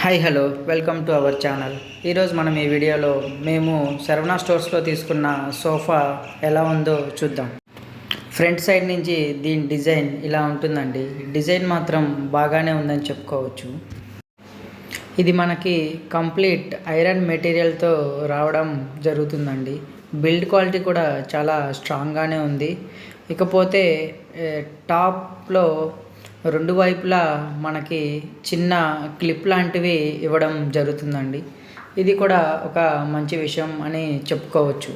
Hi hello welcome to our channel. ఈరోజు మనం ఈ వీడియోలో మేము శరవణ స్టోర్స్లో తీసుకున్న సోఫా ఎలా ఉందో చూద్దాం. ఫ్రంట్ సైడ్ నుంచి దీని డిజైన్ ఇలా ఉంటుందండి. డిజైన్ మాత్రం బాగానే ఉందని చెప్పుకోవచ్చు. ఇది మనకి కంప్లీట్ ఐరన్ మెటీరియల్తో రావడం జరుగుతుందండి. బిల్డ్ క్వాలిటీ కూడా చాలా స్ట్రాంగ్గానే ఉంది. ఇకపోతే టాప్లో రెండు వైపులా మనకి చిన్న క్లిప్ లాంటివి ఇవ్వడం జరుగుతుందండి. ఇది కూడా ఒక మంచి విషయం అని చెప్పుకోవచ్చు.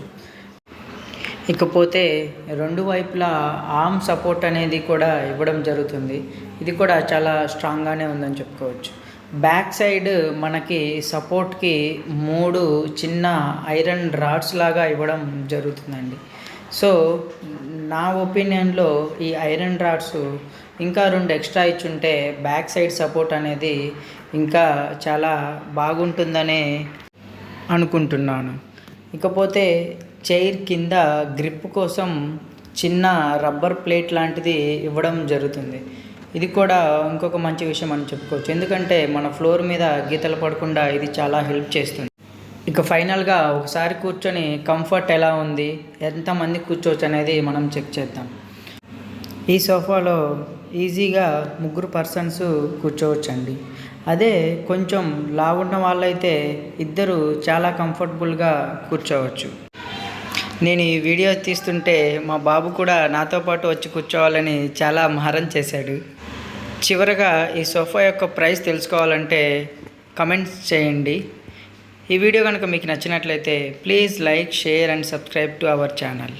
ఇకపోతే రెండు వైపులా ఆర్మ్ సపోర్ట్ అనేది కూడా ఇవ్వడం జరుగుతుంది. ఇది కూడా చాలా స్ట్రాంగ్గానే ఉందని చెప్పుకోవచ్చు. బ్యాక్ సైడ్ మనకి సపోర్ట్కి 3 చిన్న ఐరన్ రాడ్స్ లాగా ఇవ్వడం జరుగుతుందండి. సో నా ఒపీనియన్లో ఈ ఐరన్ రాడ్స్ ఇంకా 2 ఎక్స్ట్రా ఇచ్చుంటే బ్యాక్ సైడ్ సపోర్ట్ అనేది ఇంకా చాలా బాగుంటుందనే అనుకుంటున్నాను. ఇకపోతే చైర్ కింద గ్రిప్ కోసం చిన్న రబ్బర్ ప్లేట్ లాంటిది ఇవ్వడం జరుగుతుంది. ఇది కూడా ఇంకొక మంచి విషయం అని చెప్పుకోవచ్చు. ఎందుకంటే మన ఫ్లోర్ మీద గీతలు పడకుండా ఇది చాలా హెల్ప్ చేస్తుంది. ఇక ఫైనల్గా ఒకసారి కూర్చొని కంఫర్ట్ ఎలా ఉంది, ఎంతమంది కూర్చోవచ్చు అనేది మనం చెక్ చేద్దాం. ఈ సోఫాలో ఈజీగా 3 పర్సన్స్ కూర్చోవచ్చండి. అదే కొంచెం లావున్న వాళ్ళైతే ఇద్దరు చాలా కంఫర్టబుల్గా కూర్చోవచ్చు. నేను ఈ వీడియో తీస్తుంటే మా బాబు కూడా నాతో పాటు వచ్చి కూర్చోవాలని చాలా మారం చేశాడు. చివరగా ఈ సోఫా యొక్క ప్రైస్ తెలుసుకోవాలంటే కమెంట్స్ చేయండి. ఈ వీడియో కనుక మీకు నచ్చినట్లయితే please like, share and subscribe to our channel.